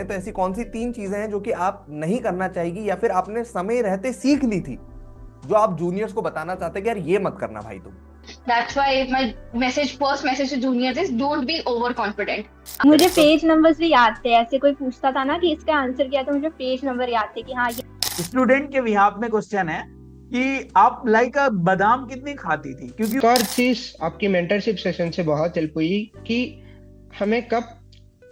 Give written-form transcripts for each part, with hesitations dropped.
तो ऐसी कौन सी 3 चीजें हैं जो कि आप नहीं करना चाहेगी या फिर आपने समय रहते सीख ली थी, जो आप जूनियर्स को बताना चाहते हैं कि यार ये मत करना भाई तुम। That's why my first message to juniors is don't be overconfident. मुझे करेक्ट। तो पेज नंबर्स भी याद थे। ऐसे कोई पूछता था ना कि इसका आंसर क्या, तो मुझे पेज नंबर याद थे कि हाँ ये। स्टूडेंट के बिहाफ में क्वेश्चन है कि आप लाइक बादाम कितनी खाती थी, क्योंकि एक और चीज आपकी मेंटरशिप सेशन से बहुत हेल्प हुई कि हमें कब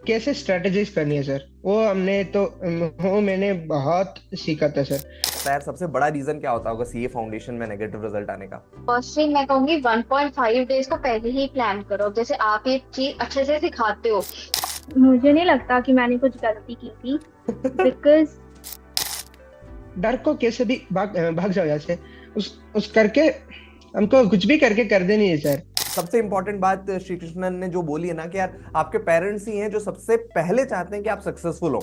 कैसे स्ट्रेटेजीज करनी है सर। वो मैंने बहुत सीखा था सर। यार सबसे बड़ा रीजन क्या होता होगा सीए फाउंडेशन में नेगेटिव रिजल्ट आने का? फर्स्टली मैं कहूंगी 1.5 डेज को पहले ही प्लान करो। जैसे आप एक चीज अच्छे से सिखाते हो। मुझे नहीं लगता कि मैंने कुछ गलती की थी, बिकॉज डर को कैसे भी भाग भाग जाओ यहाँ से। उस करके हमको कुछ भी करके कर देनी है सर। सबसे इंपॉर्टेंट बात श्री कृष्णन ने जो बोली है ना कि यार आपके पेरेंट्स ही हैं जो सबसे पहले चाहते हैं कि आप सक्सेसफुल हो।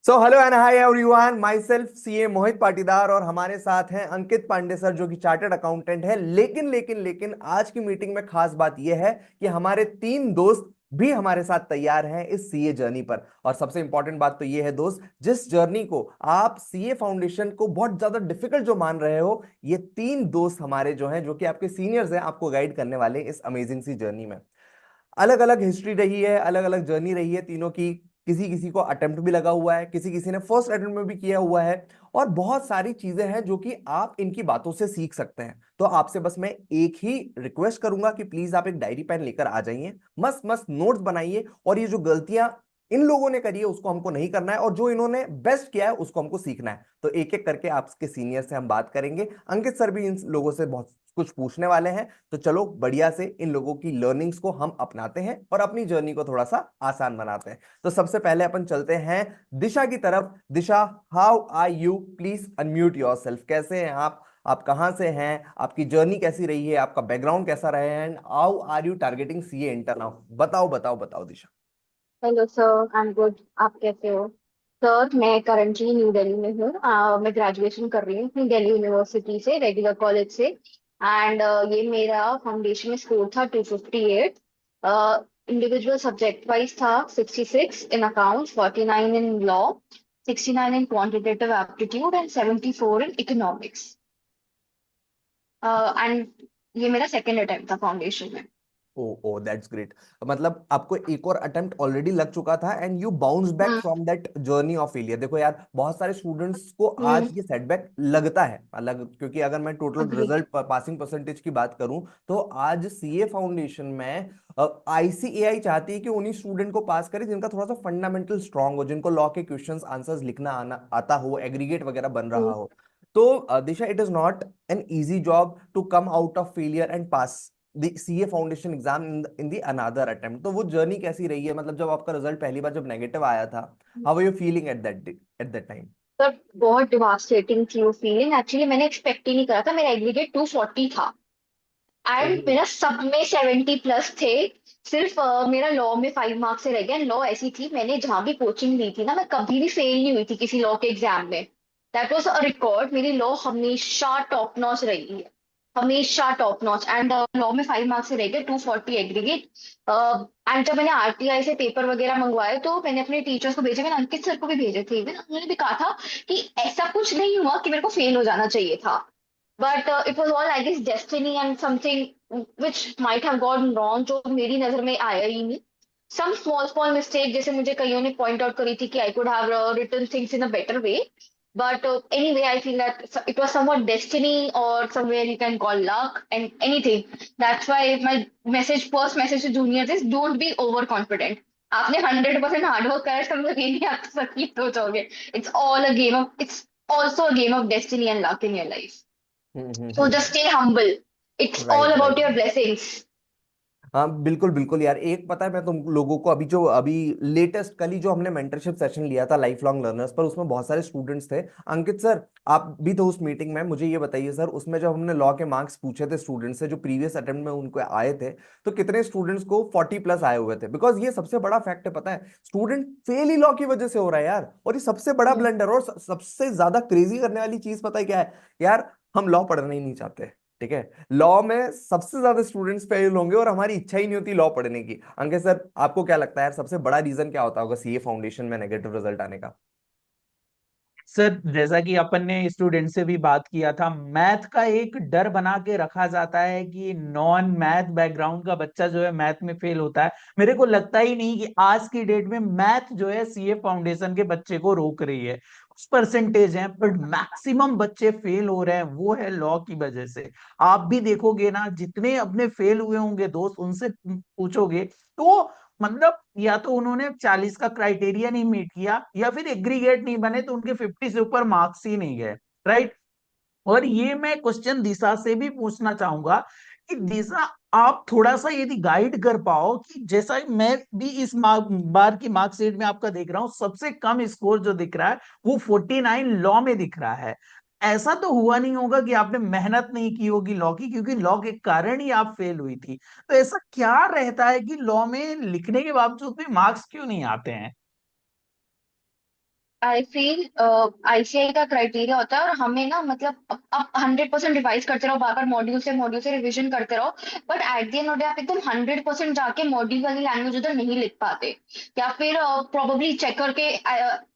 So hello and hi everyone, myself CA Mohit Patidar और हमारे साथ हैं अंकित पांडे सर जो कि चार्टर्ड अकाउंटेंट है। लेकिन आज की मीटिंग में खास बात यह है कि हमारे 3 दोस्त भी हमारे साथ तैयार हैं इस सीए जर्नी पर। और सबसे इंपॉर्टेंट बात तो यह है दोस्त, जिस जर्नी को आप सीए फाउंडेशन को बहुत ज्यादा डिफिकल्ट जो मान रहे हो, ये 3 दोस्त हमारे जो हैं, जो कि आपके सीनियर्स हैं, आपको गाइड करने वाले इस अमेजिंग सी जर्नी में। अलग अलग हिस्ट्री रही है, अलग अलग जर्नी रही है तीनों की। किसी किसी को अटेम्प्ट भी लगा हुआ है, किसी किसी ने फर्स्ट अटेम्प्ट में भी किया हुआ है। और बहुत सारी चीजें हैं जो कि आप इनकी बातों से सीख सकते हैं। तो आपसे बस मैं एक ही रिक्वेस्ट करूंगा कि प्लीज आप एक डायरी पेन लेकर आ जाइए, मस्त मस्त नोट्स बनाइए। और ये जो गलतियां इन लोगों ने करी है उसको हमको नहीं करना है, और जो इन्होंने बेस्ट किया है उसको हमको सीखना है। तो एक एक करके आपके सीनियर से हम बात करेंगे। अंकित सर भी इन लोगों से बहुत कुछ पूछने वाले हैं। तो चलो बढ़िया से इन लोगों की लर्निंग्स को हम अपनाते हैं और अपनी जर्नी को थोड़ा सा आसान बनाते हैं। तो सबसे पहले अपन चलते हैं दिशा की तरफ। Disha, how are you? Please unmute yourself. कैसे हैं आप कहां से हैं? आपकी जर्नी कैसी रही है? आपका बैकग्राउंड कैसा रहा है? And how are you targeting CA inter now? बताओ बताओ बताओ Disha. Hello sir, I am good. आप कैसे हो? सर मैं करंटली न्यू दिल्ली में हूँ। मैं ग्रेजुएशन कर रही हूँ न्यू दिल्ली यूनिवर्सिटी से, रेगुलर कॉलेज से। एंड ये मेरा फाउंडेशन में स्कोर था 258। इंडिविजुअल सब्जेक्ट वाइज था 66 in accounts, 49 in law, 69 in quantitative aptitude and 74 in economics. And ये मेरा सेकेंड अटेम्प्ट था फाउंडेशन में। Oh oh that's great. मतलब आपको एक और अटेम्प्ट ऑलरेडी लग चुका था and you bounce back hmm. From that journey of failure. देखो यार, बहुत सारे स्टूडेंट्स को आज हम्म। ये सेटबैक लगता है अलग, क्योंकि अगर मैं total agree. Result passing percentage की बात करूं तो आज सीए फाउंडेशन में आईसीएआई चाहती है कि उन्हीं स्टूडेंट को पास करे जिनका थोड़ा सा फंडामेंटल स्ट्रांग हो, जिनको लॉ के क्वेश्चंस आंसर्स लिखना आना आता हो, एग्रीगेट वगैरह बन रहा हो। तो Disha, it is not an easy job to come out of failure and pass the CA foundation exam in the another attempt. तो वो जर्नी कैसी रही है? मतलब जब आपका रिजल्ट पहली बार जब नेगेटिव आया था, how are you feeling at that time? पर बहुत डिवास्टेटिंग थी वो फीलिंग। एक्चुअली मैंने एक्सपेक्ट ही नहीं करा था। मेरा एग्रीगेट 240 था एंड मेरा सब में 70 प्लस थे। सिर्फ मेरा लॉ में 5 मार्क्स से रह गया। लॉ ऐसी थी, मैंने जहां भी कोचिंग ली थी ना, मैं कभी भी फेल नहीं हुई थी किसी लॉ के एग्जाम में। That was a record. मेरी लॉ हमेशा टॉप नॉच रही है, हमेशा टॉप नॉच। एंड लॉ में 5 मार्क्स से रह गए, 240 एग्रीगेट। एंड जब मैंने आरटीआई से पेपर वगैरह मंगवाए तो मैंने अपने टीचर्स को भेजे। मैंने अंकित सर को भी भेजे थे, उन्होंने भी कहा था कि ऐसा कुछ नहीं हुआ कि मेरे को फेल हो जाना चाहिए था। But it was all I guess destiny and something which might have gone wrong, जो मेरी नजर में आया ही नहीं। सम स्मॉल स्मॉल मिस्टेक जैसे मुझे कईयों ने पॉइंट आउट करी थी कि I could have written things in a better way. But anyway, I feel that it was somewhat destiny or somewhere you can call luck and anything. That's why my first message to juniors is don't be overconfident. आपने 100% hard work करा है, इसका मतलब ये नहीं आप success हो जाओगे। It's also a game of destiny and luck in your life. So just stay humble. It's all right about right. your blessings. हाँ बिल्कुल बिल्कुल यार। एक पता है, मैं तुम लोगों को अभी लेटेस्ट कल ही जो हमने मेंटरशिप सेशन लिया था लाइफ लॉन्ग लर्नर्स पर, उसमें बहुत सारे स्टूडेंट्स थे। अंकित सर, आप भी तो उस मीटिंग में। मुझे ये बताइए सर, उसमें जब हमने लॉ के मार्क्स पूछे थे स्टूडेंट्स से जो प्रीवियस अटेम्प्ट में उनको आए थे, तो कितने स्टूडेंट्स को 40+ आए हुए थे? बिकॉज ये सबसे बड़ा फैक्ट है, पता है, स्टूडेंट फेल ही लॉ की वजह से हो रहा है यार। और ये सबसे बड़ा Hmm. ब्लंडर, और सबसे ज्यादा क्रेजी करने वाली चीज पता है क्या है यार? हम लॉ पढ़ना ही नहीं चाहते। ठीक है, लॉ में सबसे ज्यादा स्टूडेंट्स फेल होंगे और हमारी इच्छा ही नहीं होती लॉ पढ़ने की। अंकित सर, आपको क्या लगता है यार, सबसे बड़ा रीजन क्या होता होगा सीए फाउंडेशन में नेगेटिव रिजल्ट आने का? सर जैसा कि अपन ने स्टूडेंट से भी बात किया था, मैथ का एक डर बना के रखा जाता है कि नॉन मैथ बैकग्राउंड का बच्चा जो है मैथ में फेल होता है। मेरे को लगता ही नहीं कि आज की डेट में मैथ जो है सीए फाउंडेशन के बच्चे को रोक रही है। कुछ परसेंटेज है, पर मैक्सिमम बच्चे फेल हो रहे हैं वो है लॉ की वजह से। आप भी देखोगे ना, जितने अपने फेल हुए होंगे दोस्त, उनसे पूछोगे तो मतलब या तो उन्होंने 40 का क्राइटेरिया नहीं मीट किया, या फिर एग्रीगेट नहीं बने तो उनके 50 से ऊपर मार्क्स ही नहीं गए। राइट। और ये मैं क्वेश्चन दिशा से भी पूछना चाहूंगा कि दिशा, आप थोड़ा सा यदि गाइड कर पाओ कि जैसा मैं भी इस बार की मार्कशीट में आपका देख रहा हूँ, सबसे कम स्कोर जो दिख रहा है वो 49 लॉ में दिख रहा है। ऐसा तो हुआ नहीं होगा कि आपने मेहनत नहीं की होगी लॉ की, क्योंकि लॉ के कारण ही आप फेल हुई थी। तो ऐसा क्या रहता है कि लॉ में लिखने के बावजूद भी मार्क्स क्यों नहीं आते हैं? आई फील आईसीआई का क्राइटेरिया होता है, और हमें ना मतलब अब 100% रिवाइज करते रहो, बार बार मॉड्यूल से रिवीजन करते रहो, but at the end of day आप एकदम 100% जाके मॉड्यूल वाली लैंग्वेज उधर नहीं लिख पाते, या फिर प्रोबेबली चेक करके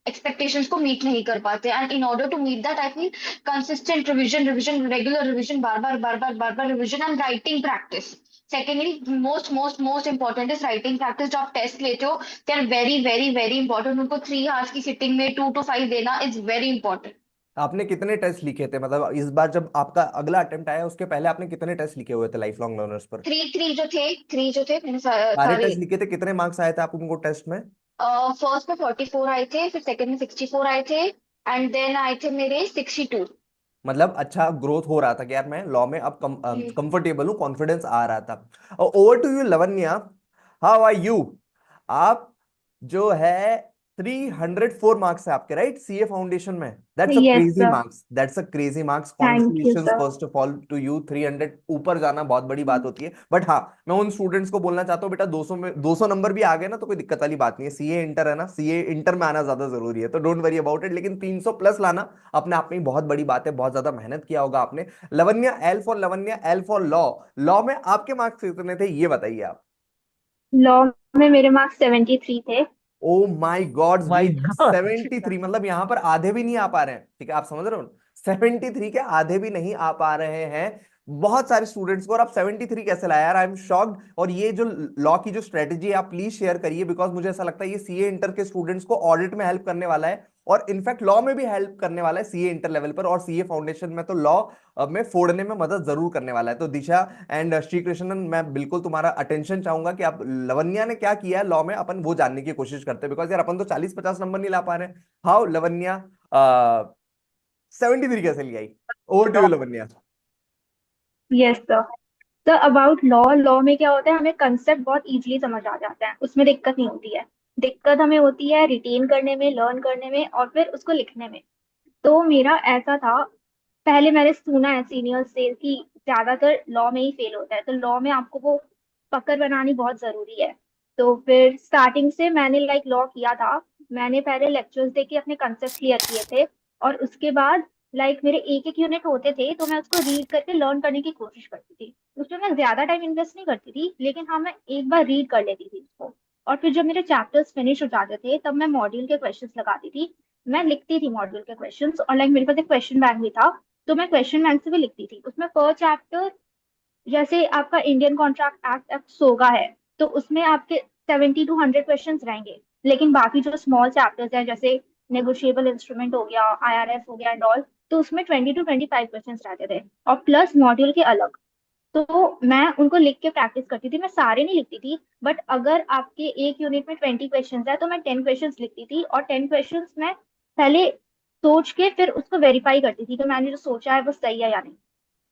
एक्सपेक्टेशंस को मीट नहीं कर पाते। And in order to meet that I feel consistent revision, regular revision, बार बार revision, and writing practice. Secondly most important is writing practice. जो आप टेस्ट लेते हो, दे आर वेरी इंपॉर्टेंट। उनको 3 आवर्स की सिटिंग में 2 to 5 देना इज वेरी इंपॉर्टेंट। आपने कितने टेस्ट लिखे थे, मतलब इस बार जब आपका अगला अटेम्प्ट आया उसके पहले आपने कितने टेस्ट लिखे हुए थे लाइफ लॉन्ग लर्नर्स पर? थ्री जो थे मैंने सारे सारे। टेस्ट लिखे थे, कितने मार्क्स आए थे आपको उनको टेस्ट में? फर्स्ट में 44 आए थे, फिर सेकंड में 64 आए थे, एंड देन आए थे मेरे 62। मतलब अच्छा ग्रोथ हो रहा था कि यार मैं लॉ में अब कंफर्टेबल हूँ, कॉन्फिडेंस आ रहा था। Over to you Lavanya, how are you? आप जो है 304 मार्क्स है आपके, राइट, सीए फाउंडेशन में। That's a yes crazy sir. Marks, that's a crazy marks. Thank you congratulations sir. First of all to you. 300 ऊपर जाना बहुत बड़ी बात होती है, बट हाँ, मैं उन स्टूडेंट्स को बोलना चाहता हूँ बेटा 200 में 200 नंबर भी आ गए ना तो कोई दिक्कत वाली बात नहीं है। सीए इंटर है ना, सीए इंटर में आना ज्यादा जरूरी है, तो डोंट वरी अबाउट इट। लेकिन 300 प्लस लाना अपने आप में ही बहुत बड़ी बात है, बहुत ज्यादा मेहनत किया होगा आपने। Lavanya, L for Lavanya, L for law. Law में आपके मार्क्स कितने थे ये बताइए आप? लॉ में मेरे मार्क्स 73 थे। Oh my god, we my have god. 73। मतलब यहां पर आधे भी नहीं आ पा रहे हैं, ठीक है, आप समझ रहे हो? 73 के आधे भी नहीं आ पा रहे हैं बहुत सारे स्टूडेंट्स को, और आप 73 कैसे लाया यार? I am shocked. और ये जो लॉ की जो स्ट्रेटेजी है आप प्लीज शेयर करिए, बिकॉज मुझे ऐसा लगता है ये सीए इंटर के स्टूडेंट्स को ऑडिट में हेल्प करने वाला है, और इनफैक्ट लॉ में भी हेल्प करने वाला है सीए इंटर लेवल पर, और सीए फाउंडेशन में तो लॉ में फोड़ने में मदद जरूर करने वाला है। तो दिशा एंड श्री कृष्णन, मैं बिल्कुल तुम्हारा अटेंशन चाहूंगा कि आप लवन्या ने क्या किया है लॉ में, अपन वो जानने की कोशिश करते हैं, बिकॉज यार अपन तो 40-50 नंबर नहीं ला पा रहे हैं। हाउ लवन्या 73 कैसे ले आई? Over to you Lavanya. Yes sir. तो अबाउट लॉ, लॉ में क्या होता है, हमें कंसेप्ट बहुत इजीली समझ आ जाता है, उसमें दिक्कत नहीं होती है। दिक्कत हमें होती है रिटेन करने में, लर्न करने में, और फिर उसको लिखने में। तो मेरा ऐसा था, पहले मैंने सुना है सीनियर से कि ज्यादातर लॉ में ही फेल होता है, तो लॉ में आपको वो पकड़ बनानी बहुत जरूरी है। तो फिर स्टार्टिंग से मैंने लाइक लॉ किया था। मैंने पहले लेक्चर्स देके अपने कंसेप्ट क्लियर किए थे, और उसके बाद लाइक मेरे एक एक यूनिट होते थे तो मैं उसको रीड करके लर्न करने की कोशिश करती थी। उसमें मैं ज्यादा टाइम इन्वेस्ट नहीं करती थी, लेकिन हाँ मैं एक बार रीड कर लेती थी उसको। और फिर जब मेरे चैप्टर्स फिनिश हो जाते थे तब मैं मॉड्यूल के क्वेश्चंस लगाती थी। मैं लिखती थी मॉड्यूल के क्वेश्चंस, और लाइक मेरे पास एक क्वेश्चन बैंक भी था, तो मैं क्वेश्चन बैंक से भी लिखती थी। उसमें पर चैप्टर, जैसे आपका इंडियन कॉन्ट्रैक्ट एक्ट एक्ट सोगा है, तो उसमें आपके 70 to 100 क्वेश्चन रहेंगे। लेकिन बाकी जो स्मॉल चैप्टर्स हैं, जैसे नेगोशिएबल इंस्ट्रूमेंट हो गया, आईआरएफ हो गया एंड ऑल, तो उसमें 20 to 25 क्वेश्चन रहते थे, और प्लस मॉड्यूल के अलग। तो मैं उनको लिख के प्रैक्टिस करती थी। मैं सारे नहीं लिखती थी, बट अगर आपके एक यूनिट में 20 क्वेश्चन है तो मैं 10 क्वेश्चन लिखती थी, और 10 क्वेश्चन मैं पहले सोच के फिर उसको वेरीफाई करती थी कि मैंने जो सोचा है वो सही है या नहीं।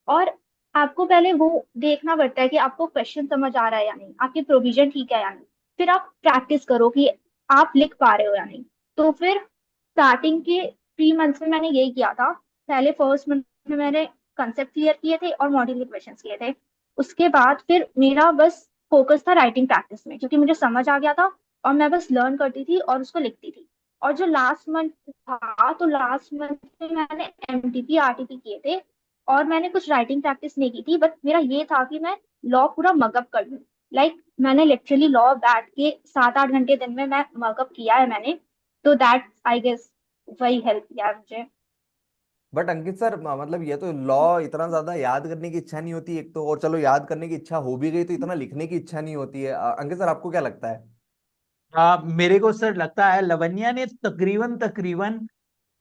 और आपको पहले वो देखना पड़ता है कि आपको क्वेश्चन समझ आ रहा है या नहीं, आपकी प्रोविजन ठीक है या नहीं। फिर आप प्रैक्टिस करो कि आप लिख पा रहे हो या नहीं। तो फिर स्टार्टिंग के 3 मंथ्स में मैंने यही किया था। पहले फर्स्ट मंथ में मैंने कंसेप्ट क्लियर किए थे और मॉड्यूल के क्वेश्चन किए थे। उसके बाद फिर मेरा बस फोकस था राइटिंग प्रैक्टिस में, क्योंकि मुझे समझ आ गया था, और मैं बस लर्न करती थी और उसको लिखती थी। और जो लास्ट मंथ था, तो लास्ट मंथ में मैंने एमटीपी आरटीपी किए थे, और मैंने कुछ राइटिंग प्रैक्टिस नहीं की थी, बट मेरा ये था कि मैं लॉ पूरा मगअप कर लूँ। मैंने लिटरली लॉ बैठ के 7-8 घंटे दिन में मैं मगअप किया है मैंने। तो दैट आई गेस वही हेल्प किया मुझे। बट अंकित सर, मतलब ये तो लॉ इतना ज्यादा याद करने की इच्छा नहीं होती एक तो, और चलो याद करने की इच्छा हो भी गई तो इतना लिखने की इच्छा नहीं होती है। अंकित सर, आपको क्या लगता है? मेरे को सर लगता है लवन्या ने तकरीबन तकरीबन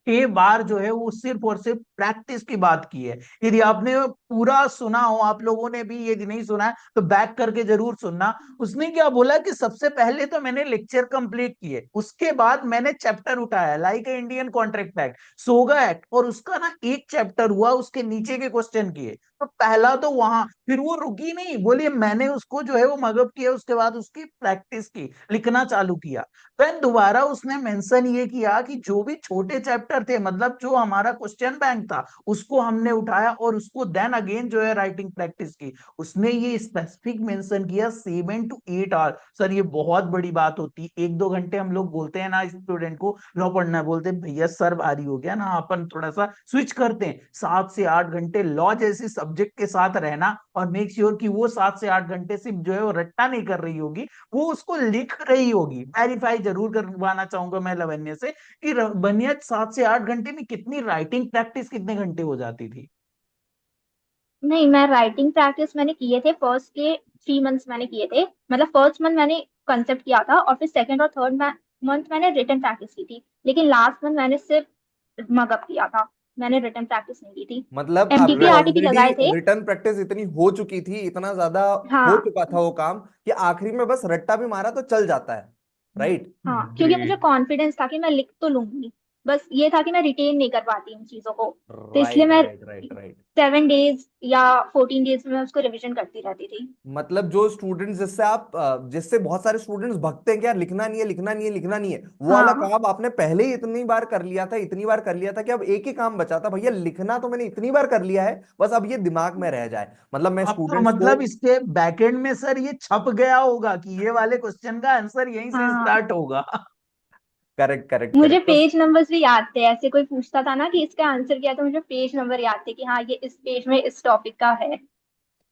6 बार जो है वो सिर्फ और सिर्फ प्रैक्टिस की बात की है। यदि आपने पूरा सुना हो, आप लोगों ने भी यदि नहीं सुना है तो बैक करके जरूर सुनना। उसने क्या बोला कि सबसे पहले तो मैंने लेक्चर कंप्लीट किए, उसके बाद मैंने चैप्टर उठाया like a Indian contract act, SOGA act, और उसका ना एक चैप्टर हुआ, उसके नीचे के क्वेश्चन किए। तो पहला तो वहां, फिर वो रुकी नहीं, बोलिए मैंने उसको जो है वो मगअप किया, उसके बाद उसकी प्रैक्टिस की, लिखना चालू किया। फिर दोबारा उसने मेंशन ये किया कि जो भी छोटे चैप्टर थे, मतलब जो हमारा क्वेश्चन बैंक था, उसको हमने उठाया और उसको देन अगेन जो है राइटिंग प्रैक्टिस की। उसने ये स्पेसिफिक मेंशन किया 7 to 8 आवर। सर ये बहुत बड़ी बात होती है। 1-2 घंटे हम लोग बोलते हैं ना स्टूडेंट को लॉ पढ़ना है, बोलते हैं भैया सर भारी हो गया ना, अपन थोड़ा सा स्विच करते हैं। 7 से 8 घंटे लॉ जैसे सब्जेक्ट के साथ रहना, और मेक श्योर कि वो 7 से 8 घंटे सिर्फ जो है वो रट्टा नहीं कर रही होगी, वो उसको लिख रही होगी। वेरीफाई जरूर करवाना चाहूंगा मैं लवन्य से कि लवन्य 7 से 8 घंटे में कितनी राइटिंग प्रैक्टिस कितने घंटे हो जाती थी? नहीं, मैं राइटिंग प्रैक्टिस मैंने किए थे फर्स्ट के 3 मंथ्स मैंने किए थे। मतलब फर्स्ट मंथ मैंने कंसेप्ट किया था और फिर सेकंड और थर्ड मंथ मैंने रिटन प्रैक्टिस की थी। लेकिन लास्ट मंथ मैंने सिर्फ मगअप किया था, मैंने रिटन प्रैक्टिस नहीं की थी। मतलब एमटीटी आपको आरटीपी ऑलरेडी लगाए थे। रिटर्न प्रैक्टिस इतनी हो चुकी थी, इतना ज्यादा हो हाँ। चुका था वो काम, कि आखिरी में बस रट्टा भी मारा तो चल जाता है, राइट? हाँ, क्योंकि मुझे ग्रेट। कॉन्फिडेंस था कि मैं लिख तो लूंगी। बस ये था कि मैं रिटेन नहीं कर पाती उन चीजों को। तो इसलिए राइट, मैं राइट, राइट, राइट। 7 डेज या 14 डेज में उसको रिवीजन करती रहती थी। मतलब जो स्टूडेंट्स जिससे आप जिससे बहुत सारे स्टूडेंट्स भगते हैं कि यार लिखना नहीं है, लिखना नहीं है, लिखना नहीं है, वो वाला हाँ। काम आपने पहले ही इतनी बार कर लिया था, इतनी बार कर लिया था कि अब एक ही काम बचा था, भैया लिखना तो मैंने इतनी बार कर लिया है, बस अब ये दिमाग में रह जाए। मतलब मैं अब तो स्टूडेंट्स को। मतलब इसके बैकएंड में सर ये छप गया होगा कि ये वाले क्वेश्चन का आंसर यहीं से हाँ, स्टार्ट होगा। करेक्ट, करेक्ट, मुझे करेक्ट। तो पेज नंबर्स भी याद थे। ऐसे कोई पूछता था ना कि इसका आंसर क्या है, तो मुझे पेज नंबर याद थे कि हाँ ये इस पेज में इस टॉपिक का है।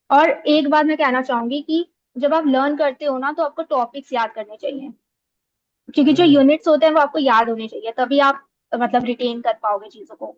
और एक बात मैं कहना चाहूंगी कि जब आप लर्न करते हो ना, तो आपको टॉपिक्स याद करने चाहिए, क्योंकि जो हम्म, यूनिट्स होते हैं वो आपको याद होने चाहिए, तभी आप मतलब रिटेन कर पाओगे चीजों को।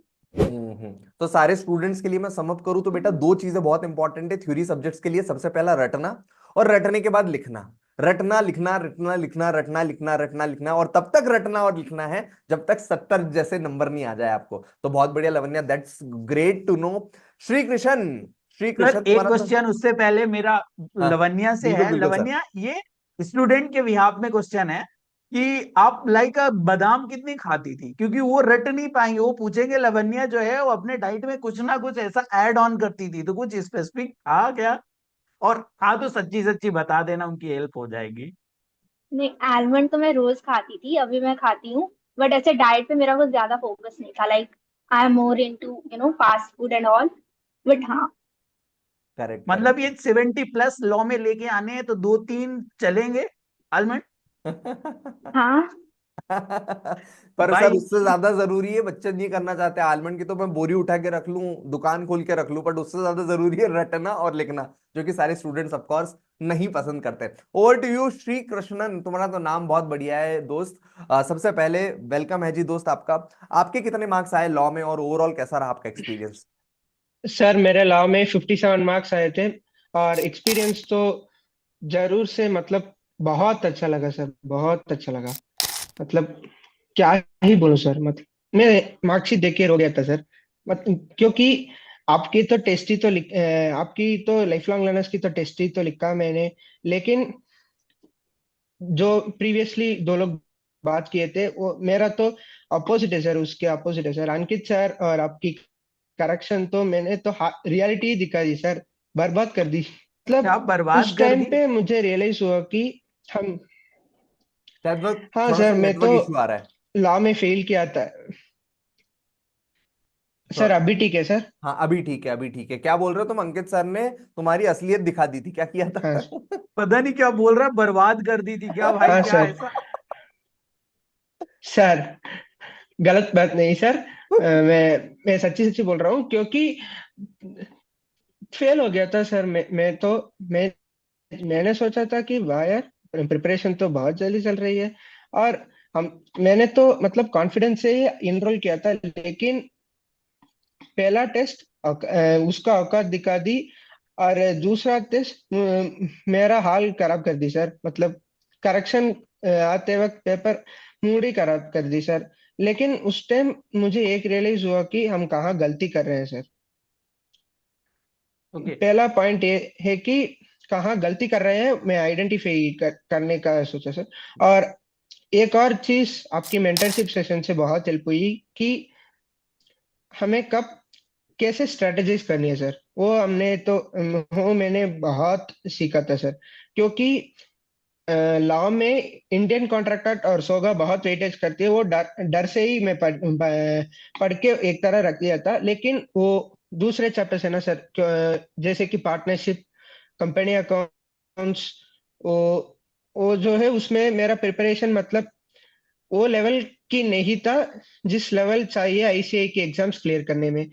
तो सारे स्टूडेंट्स के लिए मैं समअप करूँ तो बेटा, दो चीजें बहुत इंपॉर्टेंट है थ्योरी सब्जेक्ट्स के लिए। सबसे पहला रटना, और रटने के बाद लिखना। रटना, लिखना, रटना, लिखना, रटना, लिखना, रटना, लिखना, और तब तक रटना और लिखना है जब तक 70 जैसे नंबर नहीं आ जाए आपको। तो बहुत बढ़िया Lavanya, that's great to know. Shri Krishna, Shri sir Krishna एक तुम्हारा तो। क्वेश्चन उससे पहले मेरा हाँ, लवन्या से बिल्कुल है। बिल्कुल सर। लवन्या, ये स्टूडेंट के बिहाफ में क्वेश्चन है कि आप लाइक बादाम कितनी खाती थी, क्योंकि वो रट नहीं पाएंगे, वो पूछेंगे लवन्या जो है वो अपने डाइट में कुछ ना कुछ ऐसा ऐड ऑन करती थी, तो कुछ स्पेसिफिक था क्या? और हाँ तो सच्ची सच्ची बता देना, उनकी हेल्प हो जाएगी। नहीं, आलमंड तो मैं रोज खाती थी, अभी मैं खाती हूँ। बट ऐसे डाइट पे मेरा कुछ ज्यादा फोकस नहीं था। I am more into fast food and all. But हाँ। करेक्ट, मतलब करेक्ट। ये 70+ लॉ में लेके आने हैं तो 2-3 चलेंगे आलमंड हाँ। पर सर, भाई। उससे ज्यादा जरूरी है, बच्चे नहीं करना चाहते आलमंड की तो मैं बोरी उठा के रख लूं, दुकान खोल के रख लूं, बट उससे ज्यादा जरूरी है रटना और लिखना, जो कि सारे स्टूडेंट्स ऑफ कोर्स नहीं पसंद करते। Over to you Shri Krishnan, तुम्हारा तो नाम बहुत बढ़िया है दोस्त। सबसे पहले वेलकम है जी दोस्त आपका। आपके कितने मार्क्स आए लॉ में, और ओवरऑल कैसा रहा आपका एक्सपीरियंस? सर मेरे लॉ में 57 मार्क्स आए थे। और एक्सपीरियंस तो जरूर से मतलब बहुत अच्छा लगा सर, बहुत अच्छा लगा। मतलब क्या ही बोलूं सर, मतलब मैं मार्कशीट देख के रो गया था सर। क्योंकि आपकी तो टेस्ट ही तो आपकी तो लाइफ लॉन्ग लर्नर्स की तो टेस्ट ही तो लिखा मैंने। लेकिन जो प्रीवियसली दो लोग बात किए थे, वो मेरा तो अपोजिट है सर, उसके अपोजिट है सर। अंकित सर और आपकी करेक्शन तो मैंने तो रियलिटी दिखा दी सर, बर्बाद कर दी। क्या मतलब बर्बाद उस कर टाइम दी? पे मुझे रियलाइज हुआ कि हम। शायद वो हाँ थोड़ा सा सर, मैं तो नेटवर्क इशू आ रहा है। लॉ में फेल किया था तो सर। अभी ठीक है सर। हाँ, अभी ठीक है, अभी ठीक है। क्या बोल रहे हो तुम? अंकित सर ने तुम्हारी असलियत दिखा दी थी, क्या किया था? हाँ। पता नहीं क्या बोल रहा है, बर्बाद कर दी थी क्या भाई, हाँ क्या सर। ऐसा? सर गलत बात नहीं सर। मैं सच्ची सच्ची बोल रहा हूँ, क्योंकि फेल हो गया था सर। मैंने सोचा था कि वाह यार, प्रिपरेशन तो बहुत जल्दी चल रही है। और हम मैंने तो मतलब कॉन्फिडेंस से ही इनरोल किया था, लेकिन पहला टेस्ट उसका औकात दिखा दी, और दूसरा टेस्ट मेरा हाल खराब कर दी सर। मतलब करेक्शन आते वक्त पेपर मूड ही खराब कर दी सर। लेकिन उस टाइम मुझे एक रियलाइज हुआ कि हम कहाँ गलती कर रहे हैं सर। ओके। पहला पॉइंट ये है कि कहाँ गलती कर रहे हैं, मैं आइडेंटिफाई करने का सोचा सर। और एक और चीज आपकी मेंटरशिप सेशन से बहुत हेल्प हुई कि हमें कब कैसे स्ट्रेटेजीज करनी है सर। वो मैंने बहुत सीखा था सर। क्योंकि लॉ में इंडियन कॉन्ट्रैक्ट एक्ट और सोगा बहुत वेटेज करती है। वो डर डर से ही मैं पढ़ के एक तरह रख दिया था। लेकिन वो दूसरे चैप्टर से ना सर, जैसे कि पार्टनरशिप, कंपनी अकाउंट्स, वो वो जो है उसमें मेरा प्रिपरेशन मतलब वो लेवल की नहीं था जिस लेवल चाहिए आईसीआई के एग्जाम्स क्लियर करने में।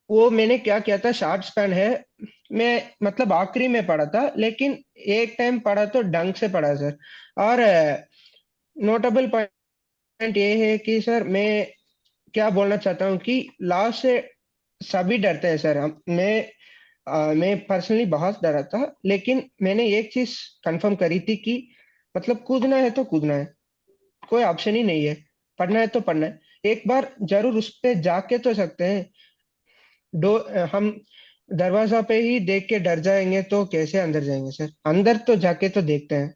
वो मैंने क्या किया था, शॉर्ट स्पैन है, मैं मतलब आखिरी में पढ़ा था, लेकिन एक टाइम पढ़ा तो ढंग से पढ़ा सर। और नोटेबल पॉइंट ये है कि सर मैं क्या बोलना चाहता हूँ कि लॉ से सभी डरते हैं सर। मैं पर्सनली बहुत डरा था, लेकिन मैंने एक चीज कंफर्म करी थी कि मतलब कूदना है तो कूदना है, कोई ऑप्शन ही नहीं है। पढ़ना है तो पढ़ना है, एक बार जरूर उस पे जाके तो सकते हैं। हम दरवाजा पे ही देख के डर जाएंगे तो कैसे अंदर जाएंगे सर। अंदर तो जाके तो देखते हैं।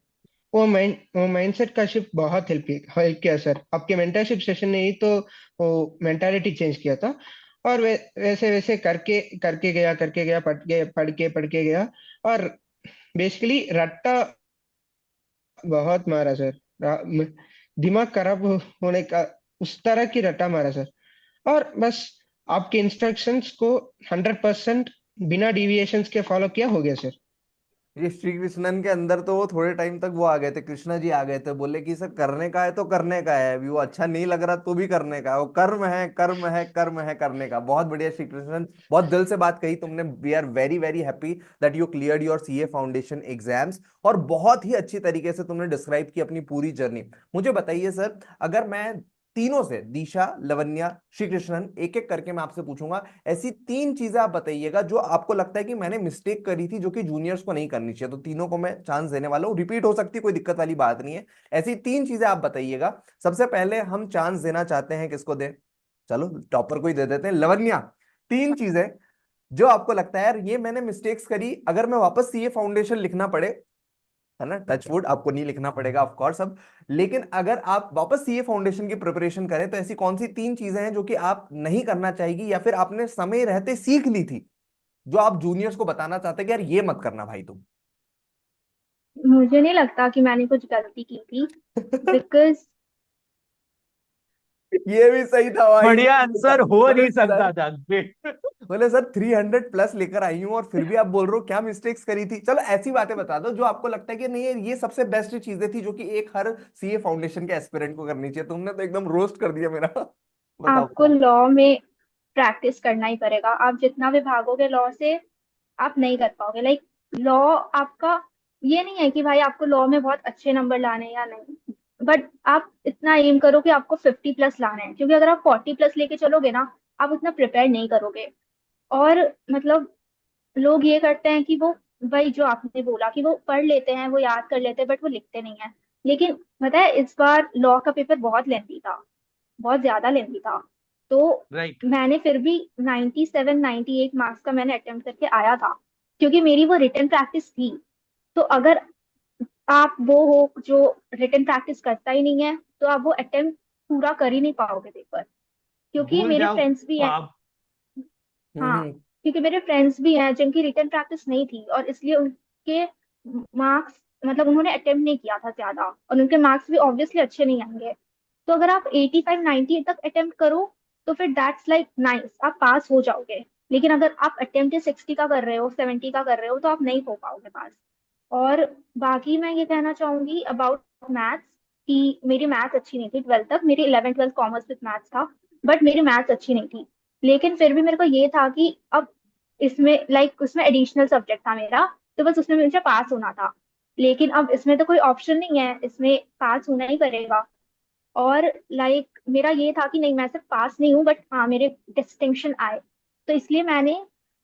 वो माइंडसेट का शिफ्ट बहुत हेल्प किया सर। आपके मेंटरशिप सेशन ने ही तो वो मेंटालिटी चेंज किया था। और वैसे वैसे करके गया पढ़ के गया। और बेसिकली रट्टा बहुत मारा सर। दिमाग खराब होने का उस तरह की रट्टा मारा सर। और बस आपके इंस्ट्रक्शंस को 100% बिना डिविएशंस के फॉलो किया हो गया सर। ये श्री कृष्णन के अंदर तो वो थोड़े टाइम तक वो आ गए थे, कृष्णा जी आ गए थे, बोले कि सर करने का है तो करने का है, अभी वो अच्छा नहीं लग रहा तो भी करने का है, वो कर्म है कर्म है कर्म है करने का। बहुत बढ़िया श्री कृष्णन, बहुत दिल से बात कही तुमने। We are very very happy that you cleared your CA foundation exams, और बहुत ही अच्छी तरीके से तुमने डिस्क्राइब की अपनी पूरी जर्नी। मुझे बताइए सर, अगर मैं तीनों से, दिशा, लवन्या, श्री कृष्णन, एक एक करके मैं आपसे पूछूंगा, ऐसी तीन चीजें आप बताइएगा जो आपको लगता है कि मैंने मिस्टेक करी थी जो कि जूनियर्स को नहीं करनी चाहिए। तो तीनों को मैं चांस देने वाला हूँ, रिपीट हो सकती है, कोई दिक्कत वाली बात नहीं है। ऐसी तीन चीजें आप बताइएगा। सबसे पहले हम चांस देना चाहते हैं, किसको दें? चलो टॉपर को ही दे देते हैं। लवन्या, तीन चीजें जो आपको लगता है यार ये मैंने मिस्टेक्स करी, अगर मैं वापस सीए फाउंडेशन लिखना पड़े, है ना, टचवुड आपको नहीं लिखना पड़ेगा ऑफ कोर्स अब, लेकिन अगर आप वापस सीए फाउंडेशन की प्रिपरेशन करें तो ऐसी कौन सी तीन चीजें हैं जो कि आप नहीं करना चाहेगी या फिर आपने समय रहते सीख ली थी, जो आप जूनियर्स को बताना चाहते हैं कि यार ये मत करना भाई तुम? मुझे नहीं लगता कि मैंने कुछ गलती की थी, बिकॉज ये भी सही था भाई, ये बढ़िया भी सही था। आंसर हो बोले नहीं सर, सकता था। ग्रेट। बोले सर 300 प्लस लेकर आई हूं और फिर भी आप बोल रहे हो क्या मिस्टेक्स करी थी। चलो ऐसी बातें बता दो जो आपको लगता है कि नहीं ये सबसे बेस्ट चीजें थी जो कि एक हर सीए फाउंडेशन के एस्पिरेंट को करनी चाहिए। तुमने तो एकदम रोस्ट कर दिया मेरा। बताओ आपको बताओ। लॉ में प्रैक्टिस करना ही पड़ेगा। आप जितना भी भागोगे लॉ से, आप नहीं कर पाओगे। लाइक लॉ आपका ये नहीं है कि भाई आपको लॉ में बहुत अच्छे नंबर लाने हैं या नहीं, बट आप इतना एम करो कि आपको 50 प्लस लाने हैं, क्योंकि अगर आप 40 प्लस लेके चलोगे ना, आप उतना प्रिपेयर नहीं करोगे। और मतलब लोग ये करते हैं कि वो, भाई जो आपने बोला कि वो पढ़ लेते हैं, वो याद कर लेते हैं, बट वो लिखते नहीं है। लेकिन पता है इस बार लॉ का पेपर बहुत लेंथी था, बहुत ज्यादा लेंथी था। तो राइट। मैंने फिर भी 97 98 मार्क्स का मैंने अटेम्प्ट करके आया था, क्योंकि मेरी वो रिटन प्रैक्टिस थी। तो अगर आप वो हो जो रिटन प्रैक्टिस करता ही नहीं है, तो आप वो अटेम्प्ट पूरा कर ही नहीं पाओगे पेपर। क्योंकि भूल मेरे जाओ फ्रेंड्स भी हैं। आप। हाँ, हम्म। क्योंकि मेरे फ्रेंड्स भी हैं जिनकी रिटन प्रैक्टिस नहीं थी, और इसलिए उनके मार्क्स, मतलब उन्होंने अटेम्प्ट नहीं किया था ज्यादा, और उनके मार्क्स भी ऑब्वियसली अच्छे नहीं आएंगे। तो अगर आप 85 90 तक अटेम्प्ट करो, तो फिर दैट्स लाइक नाइस, आप पास हो जाओगे। लेकिन अगर आप अटेम्प्ट 60 का कर रहे हो, 70 का कर रहे हो, तो आप नहीं हो पाओगे पास। और बाकी मैं ये कहना चाहूंगी अबाउट मैथ्स, कि मेरी मैथ्स अच्छी नहीं थी 12th तक। मेरी 11th 12th commerce with maths था, बट मेरी मैथ्स अच्छी नहीं थी। लेकिन फिर भी मेरे को ये था कि अब इसमें उसमें एडिशनल सब्जेक्ट था मेरा, तो बस उसमें मुझे पास होना था। लेकिन अब इसमें तो कोई ऑप्शन नहीं है, इसमें पास होना ही पड़ेगा। और मेरा ये था कि नहीं, मैं सिर्फ पास नहीं हूँ बट हाँ मेरे डिस्टिंक्शन आए। तो इसलिए मैंने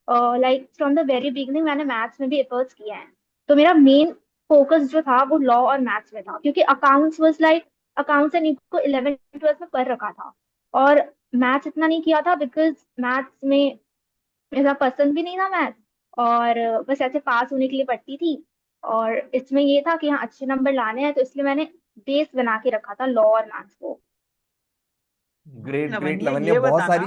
फ्रॉम द वेरी बिगनिंग मैंने मैथ्स में भी एफर्ट्स किए हैं। तो मेरा मेन फोकस जो था वो लॉ और मैथ्स में था, क्योंकि अकाउंट्स वाज अकाउंट्स एंड को 11th 12th में कर रखा था। और मैथ्स इतना नहीं किया था बिकॉज मैथ्स में मेरा पसंद भी नहीं था मैथ्स। और बस ऐसे पास होने के लिए पढ़ती थी। और इसमें ये था कि हाँ अच्छे नंबर लाने हैं, तो इसलिए मैंने बेस बना के रखा था लॉ और मैथ्स को। ग्रेट ग्रेट लावण्या लवन्या, ये बहुत बताना। सारी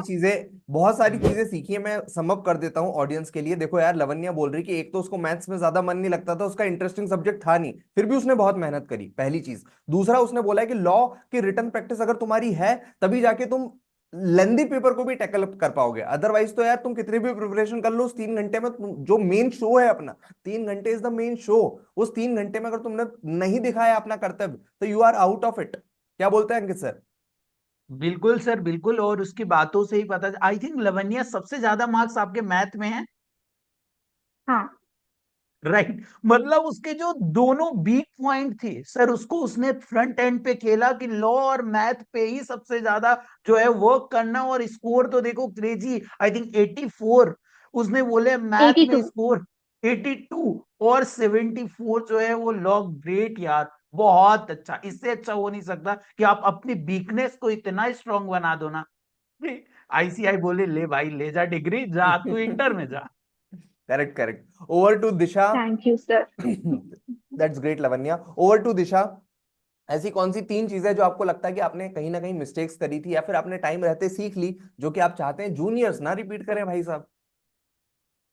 हम्म, चीजें सीखी है। मैं सम अप कर देता हूँ ऑडियंस के लिए। देखो यार, लवन्या बोल रही कि एक तो उसको मैथ्स में ज्यादा मन नहीं लगता था, उसका इंटरेस्टिंग सब्जेक्ट था नहीं, फिर भी उसने बहुत मेहनत करी, पहली चीज। दूसरा, उसने बोला है कि लॉ की रिटन प्रैक्टिस अगर तुम्हारी है, तभी जाके तुम लेंदी पेपर को भी टैकल अप कर पाओगे। अदरवाइज तो यार तुम कितनी भी प्रिपरेशन कर लो, उस 3 घंटे में जो मेन शो है अपना, 3 घंटे इज द मेन शो, उस 3 घंटे में अगर तुमने नहीं दिखाया अपना कर्तव्य, तो you are out of it. क्या बोलते हैं अंकित सर? बिल्कुल सर बिल्कुल, और उसकी बातों से ही पता, आई थिंक लावण्या सबसे ज्यादा मार्क्स आपके मैथ में है। हाँ। राइट, मतलब उसके जो दोनों वीक पॉइंट थे सर, उसको उसने फ्रंट एंड पे खेला कि लॉ और मैथ पे ही सबसे ज्यादा जो है वर्क करना। और स्कोर तो देखो क्रेजी, आई थिंक 84 उसने बोले मैथ 82। में स्कोर, 82 और 74 जो है वो लॉ। ग्रेट यार, बहुत अच्छा, इससे अच्छा हो नहीं सकता कि आप अपनी वीकनेस को इतना स्ट्रांग बना दो ना। आईसीआई बोले ले भाई, ले जा डिग्री, जा तू इंटर में जा। Correct correct. Over to Disha. Thank you sir. That's great Lavanya. Over to Disha. ऐसी कौन सी 3 चीजें जो आपको लगता है कि आपने कहीं ना कहीं मिस्टेक्स करी थी, या फिर आपने टाइम रहते सीख ली, जो कि आप चाहते हैं जूनियर्स ना रिपीट करें भाई साहब?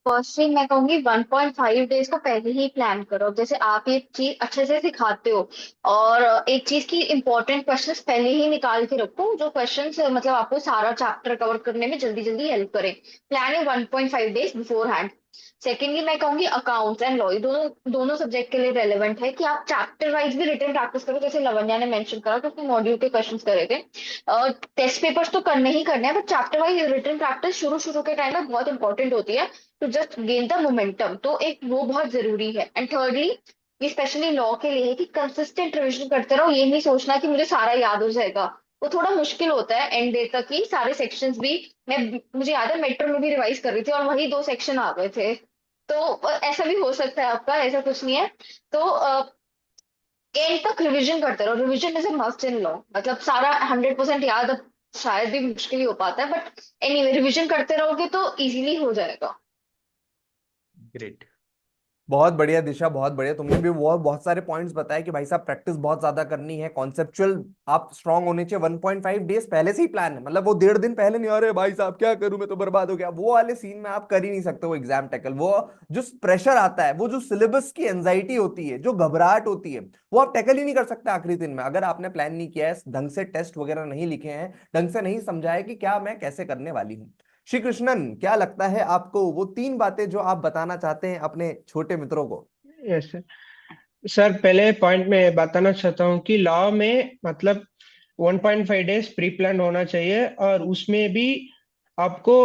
फर्स्टली मैं कहूंगी 1.5 डेज को पहले ही प्लान करो। जैसे आप एक चीज अच्छे से सिखाते हो, और एक चीज की इंपॉर्टेंट क्वेश्चंस पहले ही निकाल के रखो, जो क्वेश्चंस मतलब आपको सारा चैप्टर कवर करने में जल्दी जल्दी हेल्प करे। प्लान है 1.5 डेज बिफोर हैंड। सेकेंडली मैं कहूंगी अकाउंट्स एंड लॉ दोनों दोनों सब्जेक्ट के लिए रेलेवेंट है कि आप चैप्टर वाइज भी रिटन प्रैक्टिस करो, जैसे लवन्या ने मेंशन करा कि उसने मॉड्यूल के क्वेश्चंस करे थे। टेस्ट पेपर्स तो करने ही करने हैं, but chapter wise written practice शुरू शुरू के टाइम में बहुत इंपॉर्टेंट होती है, to just gain the momentum. तो एक वो बहुत जरूरी है। एंड थर्डली, ये स्पेशली लॉ के लिए है कि कंसिस्टेंट रिविजन करते रहो। ये नहीं सोचना कि मुझे सारा याद हो जाएगा, वो थोड़ा मुश्किल होता है एंड डे तक ही सारे सेक्शंस भी। मैं मुझे याद है मेट्रो में भी रिवाइज कर रही थी और वही 2 सेक्शन आ गए थे। तो ऐसा भी हो सकता है आपका, ऐसा कुछ नहीं है। तो एंड तक रिविजन करते रहो। Revision is a must in law. मतलब सारा 100% याद अब शायद भी मुश्किल ही हो पाता है, बट एनीवे रिविजन करते रहोगे तो इजीली हो जाएगा। ग्रेट। बहुत बढ़िया दिशा, बहुत बढ़िया। तुमने भी वो बहुत सारे पॉइंट्स बताए कि भाई साहब प्रैक्टिस बहुत ज्यादा करनी है, कॉन्सेप्चुअल आप स्ट्रांग होने चाहिए। 1.5 डेज पहले से ही प्लान है, मतलब वो 1.5 दिन पहले नहीं, अरे भाई साहब क्या करूं मैं तो बर्बाद हो गया, वो वाले सीन में आप कर ही नहीं सकते वो एग्जाम टैकल। वो जो प्रेशर आता है, वो जो सिलेबस की एंजाइटी होती है, जो घबराहट होती है, वो आप टैकल ही नहीं कर सकते आखिरी दिन में, अगर आपने प्लान नहीं किया है ढंग से, टेस्ट वगैरह नहीं लिखे हैं ढंग से, नहीं समझा है कि क्या मैं कैसे करने वाली हूँ। श्री कृष्णन, क्या लगता है आपको वो 3 बातें जो आप बताना चाहते हैं अपने छोटे मित्रों को? Yes sir. सर पहले पॉइंट में बताना चाहता हूँ कि लॉ में मतलब 1.5 डेज प्री प्लान होना चाहिए, और उसमें भी आपको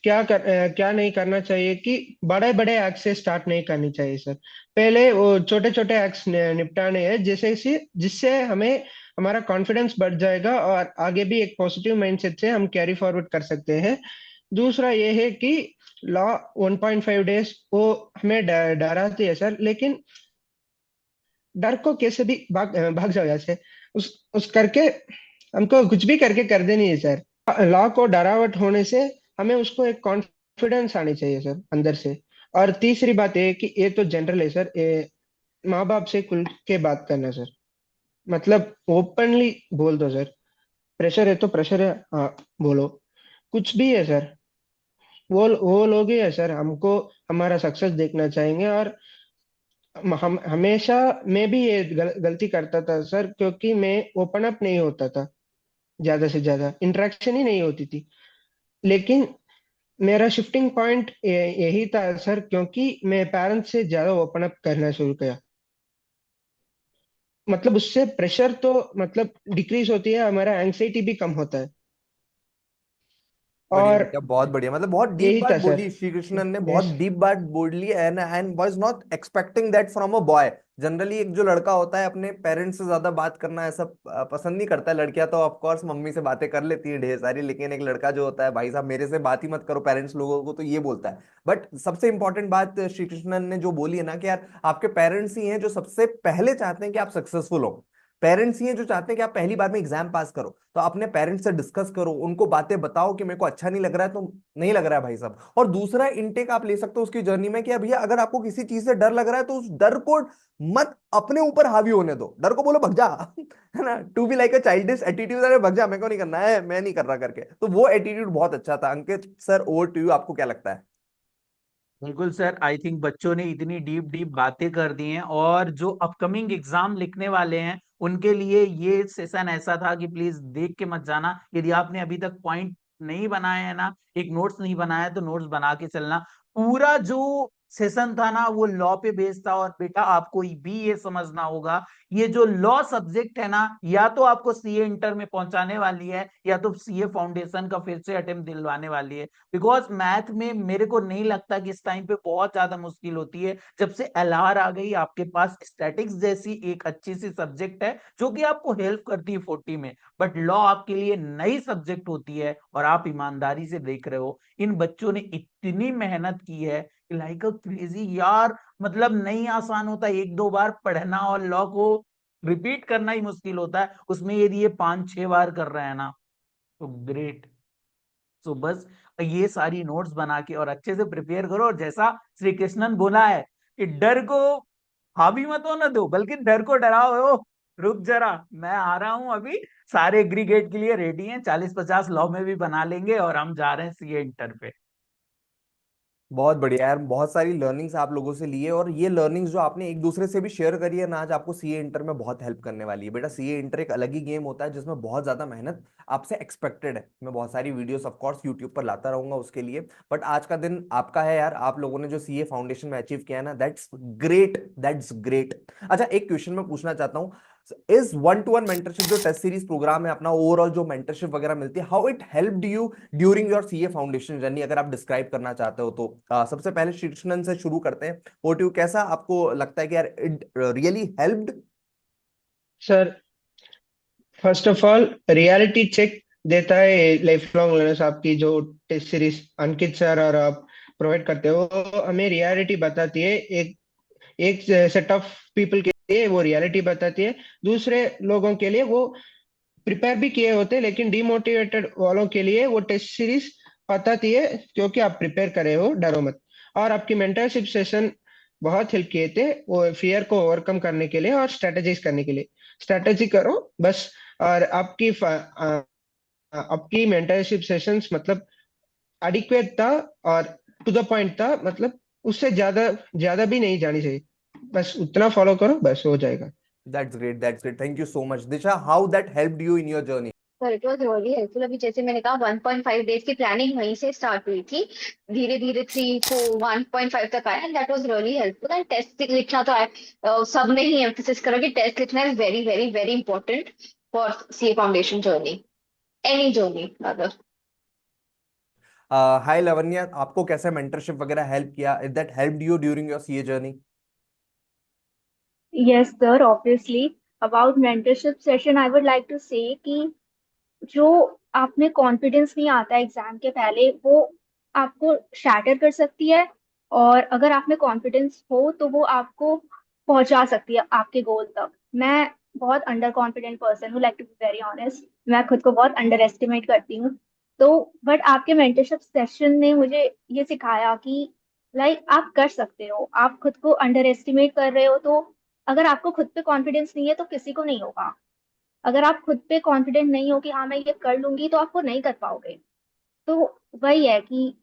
क्या नहीं करना चाहिए कि बड़े बड़े एक्ट से स्टार्ट नहीं करनी चाहिए सर। पहले वो छोटे छोटे एक्ट्स निपटाने हैं, जैसे जिससे हमें हमारा कॉन्फिडेंस बढ़ जाएगा और आगे भी एक पॉजिटिव माइंडसेट से हम कैरी फॉरवर्ड कर सकते हैं। दूसरा ये है कि लॉ 1.5 डेज वो हमें डराती है सर, लेकिन डर को कैसे भी भाग जाओ यहाँ से। उस करके हमको कुछ भी करके कर देनी है सर। लॉ को डरावट होने से हमें उसको एक कॉन्फिडेंस आनी चाहिए सर अंदर से। और तीसरी बात ये है कि ये तो जनरल है सर, माँ बाप से खुल के बात करना सर। मतलब ओपनली बोल दो सर, प्रेशर है तो प्रेशर है, हाँ बोलो। कुछ भी है सर, वो लोग ही है सर हमको हमारा सक्सेस देखना चाहेंगे। और हम हमेशा मैं भी ये गलती करता था सर, क्योंकि मैं ओपन अप नहीं होता था, ज्यादा से ज्यादा इंटरेक्शन ही नहीं होती थी। लेकिन मेरा शिफ्टिंग पॉइंट यही था सर, क्योंकि मैं पेरेंट्स से ज्यादा ओपन अप करना शुरू किया। मतलब उससे प्रेशर तो मतलब डिक्रीज होती है, हमारा एंग्जाइटी भी कम होता है। बढ़िया और बढ़िया, बहुत बढ़िया, मतलब बहुत डीप यही बात था सर। बोली श्री कृष्णन ने, बहुत यस। डीप बात बोली। And was not expecting that from a boy. Generally एक जो लड़का होता है अपने पेरेंट्स से ज्यादा बात करना ऐसा पसंद नहीं करता है। लड़कियां तो ऑफ कोर्स मम्मी से बातें कर लेती है ढेर सारी, लेकिन एक लड़का जो होता है, भाई साहब मेरे से बात ही मत करो पेरेंट्स लोगों को, तो ये बोलता है। बट सबसे इंपॉर्टेंट बात श्री कृष्णन ने जो बोली है ना कि यार आपके पेरेंट्स ही हैं जो सबसे पहले चाहते हैं कि आप सक्सेसफुल हो। पेरेंट्स ही हैं जो चाहते हैं कि आप पहली बार में एग्जाम पास करो। तो अपने पेरेंट्स से डिस्कस करो, उनको बातें बताओ कि मेरे को अच्छा नहीं लग रहा है तो नहीं लग रहा है भाई साहब। और दूसरा इनटेक आप ले सकते हो उसकी जर्नी में कि भैया अगर आपको किसी चीज से डर लग रहा है तो उस डर को मत अपने ऊपर हावी होने दो, डर को बोलो भग जा। है ना, to be like a childish attitude, अरे भग जा, मेरे को नहीं करना है, मैं नहीं कर रहा करके। तो वो एटीट्यूड बहुत अच्छा था। अंकित सर, ओवर टू यू, आपको क्या लगता है? बिल्कुल सर, आई थिंक बच्चों ने इतनी डीप डीप बातें कर दी हैं, और जो अपकमिंग एग्जाम लिखने वाले हैं उनके लिए ये सेशन ऐसा था कि प्लीज देख के मत जाना। यदि आपने अभी तक पॉइंट नहीं बनाए हैं ना, एक नोट्स नहीं बनाया है, तो नोट्स बना के चलना। पूरा जो सेशन था ना वो लॉ पे बेस्ड था, और बेटा आपको भी ये समझना होगा, ये जो लॉ सब्जेक्ट है ना, या तो आपको सीए इंटर में पहुंचाने वाली है, या तो सीए फाउंडेशन का फिर से अटेम्प्ट दिलवाने वाली है। बिकॉज मैथ में मेरे को नहीं लगता कि इस टाइम पे बहुत ज्यादा मुश्किल होती है। जब से एलआर आ गई, आपके पास स्टैटिक्स जैसी एक अच्छी सी सब्जेक्ट है जो कि आपको हेल्प करती है 40 में, बट लॉ आपके लिए नई सब्जेक्ट होती है, और आप ईमानदारी से देख रहे हो इन बच्चों ने इतनी मेहनत की है, लाइक अ क्रेजी यार। मतलब नहीं आसान होता, एक दो बार पढ़ना और लॉ को रिपीट करना ही मुश्किल होता है, उसमें यदि ये 5-6 बार कर रहे हैं ना, तो ग्रेट। तो बस ये सारी नोट्स बना के और अच्छे से प्रिपेयर करो, और जैसा श्री कृष्णन बोला है कि डर को हावी मत होने दो, बल्कि डर को डराओ। रुक जरा, मैं आ रहा हूं अभी। सारे एग्रीगेट के लिए रेडी हैं, 40-50 लॉ में भी बना लेंगे, और हम जा रहे हैं सीए इंटर पे। बहुत बढ़िया यार, बहुत सारी लर्निंग्स आप लोगों से लिए, और ये लर्निंग्स जो आपने एक दूसरे से भी शेयर करी है ना, आज आपको सीए इंटर में बहुत हेल्प करने वाली है। बेटा सीए इंटर एक अलग ही गेम होता है जिसमें बहुत ज्यादा मेहनत आपसे एक्सपेक्टेड है। मैं बहुत सारी वीडियोस ऑफ कोर्स यूट्यूब पर लाता रहूंगा उसके लिए। बट आज का दिन आपका है यार, आप लोगों ने जो सीए फाउंडेशन में अचीव किया है ना, दैट्स ग्रेट, दैट्स ग्रेट। अच्छा, एक क्वेश्चन मैं पूछना चाहता हूँ, इस वन टू वन मेंटरशिप जो टेस्ट सीरीज प्रोग्राम है अपना, ओवरऑल जो मेंटरशिप वगैरह मिलती है, how it helped you during your CA foundation journey, अगर आप डिस्क्राइब करना चाहते हो तो। सबसे पहले श्री कृष्णन से शुरू करते हैं। ओटीयू, कैसा आपको लगता है कि यार it really helped? Sir, first of all reality check देता है लाइफ लॉन्ग लर्नर्स, आपकी जो टेस्ट सीरीज अंकित सर और आप प्रोवाइड करते हो, वो हमें रियलिटी बताती है। एक एक सेट ऑफ पीपल के लिए वो रियलिटी बताती है, दूसरे लोगों के लिए वो प्रिपेयर भी किए होते हैं, लेकिन डिमोटिवेटेड वालों के लिए वो टेस्ट सीरीज बताती है, क्योंकि आप प्रिपेयर करे हो, डरो मत। और आपकी मेंटरशिप सेशन बहुत हेल्प किए थे वो फियर को ओवरकम करने के लिए और स्ट्रेटेजाइज करने के लिए। स्ट्रेटेजी करो बस। और आपकी मेंटरशिप सेशंस मतलब एडिक्वेट था और टू द पॉइंट था, मतलब उससे ज्यादा ज्यादा भी नहीं जानी चाहिए, बस उतना फॉलो करो, बस हो जाएगा। That's great, that's great, thank you so much. Disha, how that helped you in your journey? Sir it was really helpful. अभी जैसे मैंने कहा 1.5 डेज की प्लानिंग वहीं से स्टार्ट हुई थी, धीरे धीरे 3, 4, 1.5 तक आया, and that was really helpful. And test लिखना तो सब ने ही एम्फेसिस करा कि टेस्ट लिखना is very very very important for C foundation journey, any journey rather। Hi Lavanya, आपको कैसे मेंटरशिप वगैरह हेल्प किया, is that helped you during your CA journey? Yes, sir, obviously. About mentorship session, I would like to say कि जो आप में confidence नहीं आता एग्जाम के पहले, वो आपको शैटर कर सकती है। और अगर आप में कॉन्फिडेंस हो तो वो आपको पहुंचा सकती है आपके गोल तक। मैं बहुत अंडर कॉन्फिडेंट पर्सन हूँ, like to be very honest, मैं खुद को बहुत अंडर एस्टिमेट करती हूँ। तो बट आपके मेंटरशिप सेशन ने मुझे ये सिखाया कि लाइक आप कर सकते हो। आप खुद को अंडर एस्टिमेट कर रहे हो तो अगर आपको खुद पे कॉन्फिडेंस नहीं है तो किसी को नहीं होगा। अगर आप खुद पे कॉन्फिडेंट नहीं हो कि हाँ मैं ये कर लूंगी, तो आपको नहीं कर पाओगे। तो वही है कि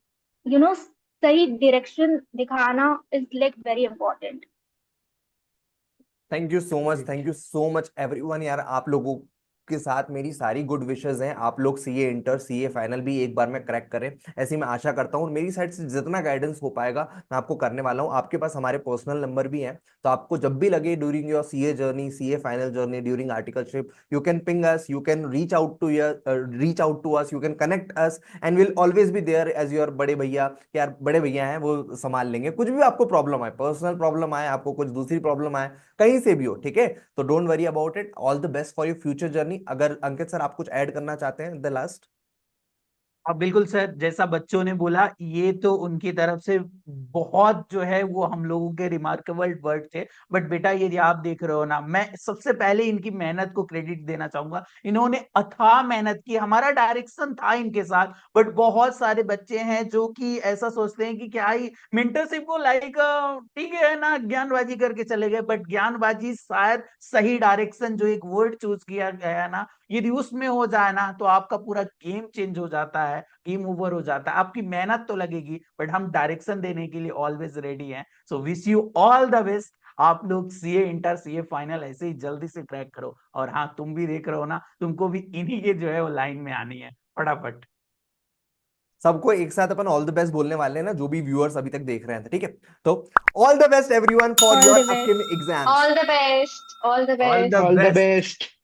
सही डायरेक्शन दिखाना is like very important. Thank you so much, thank you so much everyone यार, आप लोगों आपके साथ मेरी सारी गुड विशेस हैं। आप लोग सीए इंटर सीए फाइनल भी एक बार में क्रैक करें, ऐसी मैं आशा करता हूँ। मेरी साइड से जितना गाइडेंस हो पाएगा मैं आपको करने वाला हूँ। आपके पास हमारे पर्सनल नंबर भी हैं, तो आपको जब भी लगे during your CA journey, CA final journey, during articleship, you can ping us, you can reach out to us, you can connect us, and will always be there as your बड़े भैया। यार बड़े भैया हैं, वो संभाल लेंगे। कुछ भी आपको प्रॉब्लम आए, पर्सनल प्रॉब्लम आए, आपको कुछ दूसरी प्रॉब्लम आए, कहीं से भी हो, ठीक है, तो don't worry about it. All the best for your future journey. अगर अंकित सर आप कुछ ऐड करना चाहते हैं द लास्ट। अब बिल्कुल सर, जैसा बच्चों ने बोला ये तो उनकी तरफ से बहुत जो है वो हम लोगों के रिमार्केबल वर्ड थे। बट बेटा ये आप देख रहे हो ना, मैं सबसे पहले इनकी मेहनत को क्रेडिट देना चाहूंगा। इन्होंने अथाह मेहनत की, हमारा डायरेक्शन था इनके साथ। बट बहुत सारे बच्चे हैं जो कि ऐसा सोचते हैं कि क्या ही मेंटरशिप को लाइक ठीक है ना, ज्ञानबाजी करके चले गए। बट ज्ञानबाजी शायद सही डायरेक्शन जो एक वर्ड चूज किया गया है ना, यदि उसमें हो जाए ना तो आपका पूरा गेम चेंज हो जाता है, गेम ओवर हो जाता है। आपकी मेहनत तो लगेगी बट हम डायरेक्शन देने के लिए ऑलवेज रेडी हैं। So wish you all the best. आप लोग सीए इंटर सीए फाइनल ऐसे ही जल्दी से क्रैक करो। और हाँ, तुम भी देख रहे हो ना, तुमको भी इन्हीं के जो है वो लाइन में आनी है फटाफट। सबको एक साथ अपन ऑल द बेस्ट बोलने वाले हैं ना, जो भी व्यूअर्स अभी तक देख रहे हैं, ठीक है। तो all the best everyone for all your the best. Upcoming exams. All the best, all the all the best. All the best. Best.